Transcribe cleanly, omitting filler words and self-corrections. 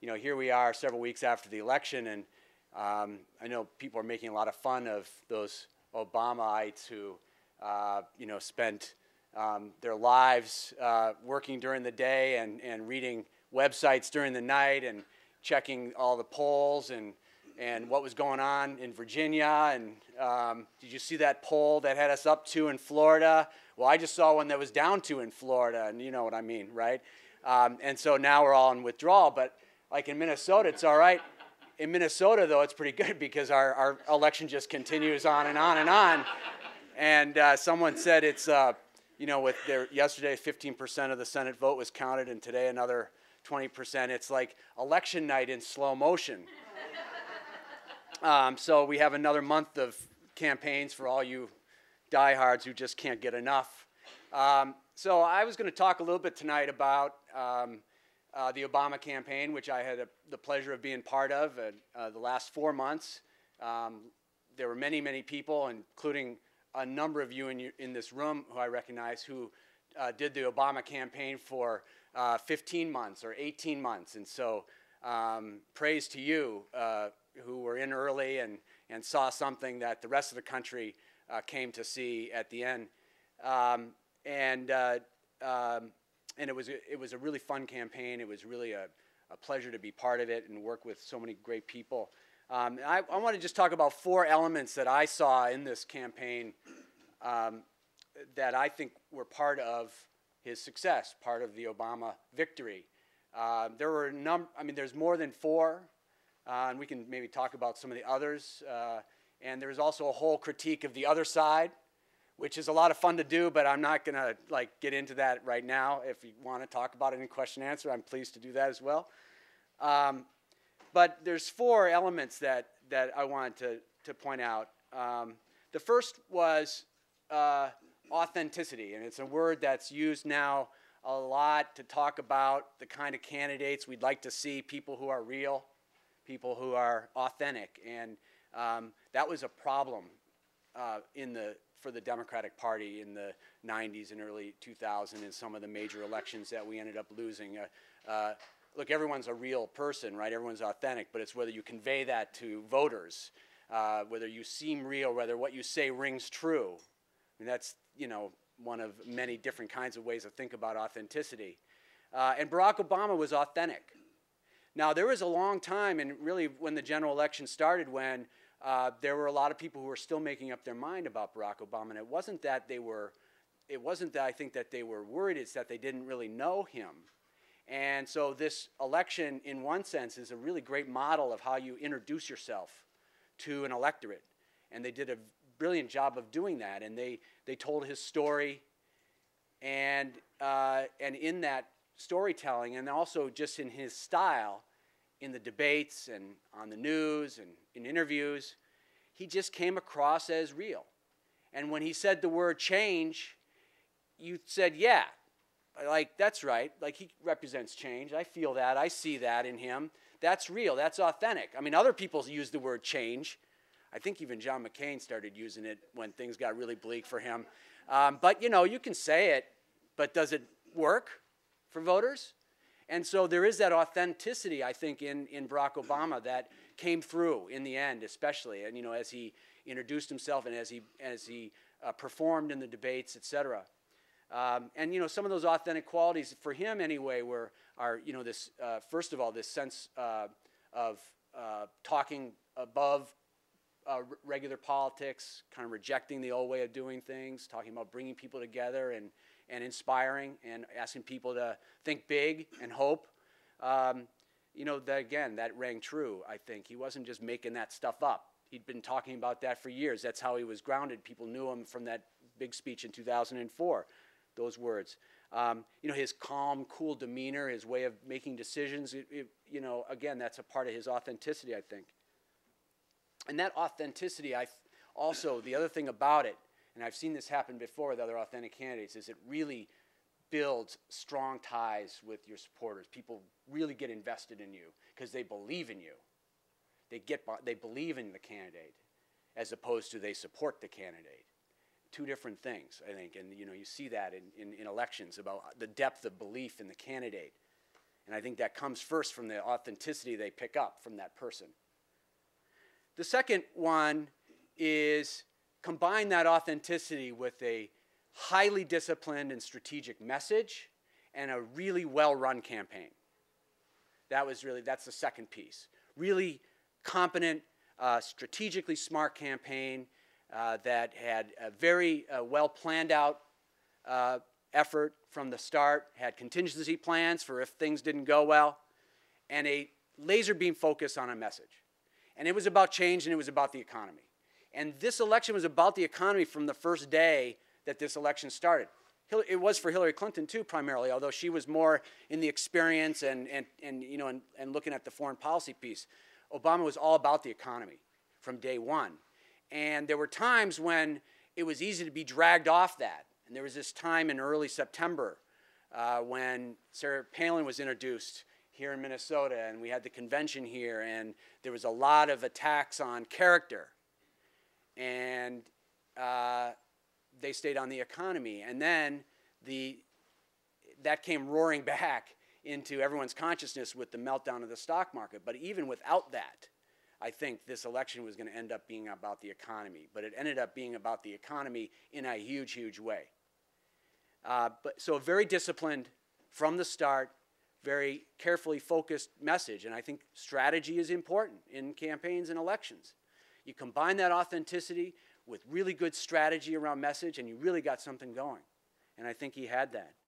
here we are several weeks after the election, and I know people are making a lot of fun of those Obamaites who, spent their lives working during the day and reading websites during the night and checking all the polls and what was going on in Virginia. And did you see that poll that had us up 2 in Florida? Well, I just saw one that was down 2 in Florida, and you know what I mean, right? And so now we're all in withdrawal, but like in Minnesota, it's all right. In Minnesota, though, it's pretty good because our election just continues on and on and on. And someone said it's, yesterday 15% of the Senate vote was counted, and today another 20%. It's like election night in slow motion. So we have another month of campaigns for all you diehards who just can't get enough. So I was going to talk a little bit tonight about the Obama campaign, which I had the pleasure of being part of the last 4 months. There were many, many people, including a number of you in this room who I recognize, who did the Obama campaign for 15 months or 18 months. And so praise to you who were in early and saw something that the rest of the country came to see at the end. And it was a really fun campaign. It was really a pleasure to be part of it and work with so many great people. I want to just talk about 4 elements that I saw in this campaign that I think were part of his success, part of the Obama victory. There were there's more than 4, and we can maybe talk about some of the others. And there's also a whole critique of the other side, which is a lot of fun to do, but I'm not going to get into that right now. If you want to talk about it in question and answer, I'm pleased to do that as well. But there's 4 elements that I wanted to point out. The first was authenticity, and it's a word that's used now a lot to talk about the kind of candidates we'd like to see, people who are real, people who are authentic. And that was a problem for the Democratic Party in the 90s and early 2000s in some of the major elections that we ended up losing. Look, everyone's a real person, right? Everyone's authentic, but it's whether you convey that to voters, whether you seem real, whether what you say rings true. And that's, one of many different kinds of ways to think about authenticity. And Barack Obama was authentic. Now, there was a long time, and really when the general election started, when there were a lot of people who were still making up their mind about Barack Obama, and it wasn't that I think that they were worried, it's that they didn't really know him. And so this election, in one sense, is a really great model of how you introduce yourself to an electorate. And they did a brilliant job of doing that. And they told his story. And in that storytelling, and also just in his style, in the debates and on the news and in interviews, he just came across as real. And when he said the word change, you said, yeah. That's right. He represents change. I feel that. I see that in him. That's real. That's authentic. Other people use the word change. I think even John McCain started using it when things got really bleak for him. But, you can say it, but does it work for voters? And so there is that authenticity, I think, in Barack Obama that came through in the end, especially. And, as he introduced himself and as he performed in the debates, et cetera. And some of those authentic qualities for him anyway are this first of all, this sense of talking above regular politics, kind of rejecting the old way of doing things, talking about bringing people together and inspiring and asking people to think big and hope. That rang true. I think he wasn't just making that stuff up. He'd been talking about that for years. That's how he was grounded. People knew him from that big speech in 2004. Those words. His calm, cool demeanor, his way of making decisions, again, that's a part of his authenticity, I think. And that authenticity, also, the other thing about it, and I've seen this happen before with other authentic candidates, is it really builds strong ties with your supporters. People really get invested in you because they believe in you. They believe in the candidate as opposed to they support the candidate. 2 different things, I think, and you see that in elections about the depth of belief in the candidate. And I think that comes first from the authenticity they pick up from that person. The second one is combine that authenticity with a highly disciplined and strategic message and a really well-run campaign. That's the second piece. Really competent, strategically smart campaign that had a very well planned out effort from the start, had contingency plans for if things didn't go well, and a laser beam focus on a message. And it was about change and it was about the economy. And this election was about the economy from the first day that this election started. It was for Hillary Clinton too, primarily, although she was more in the experience and looking at the foreign policy piece. Obama was all about the economy from day one. And there were times when it was easy to be dragged off that. And there was this time in early September when Sarah Palin was introduced here in Minnesota, and we had the convention here, and there was a lot of attacks on character. And they stayed on the economy. And then that came roaring back into everyone's consciousness with the meltdown of the stock market. But even without that, I think this election was going to end up being about the economy. But it ended up being about the economy in a huge, huge way. So a very disciplined from the start, very carefully focused message. And I think strategy is important in campaigns and elections. You combine that authenticity with really good strategy around message, and you really got something going. And I think he had that.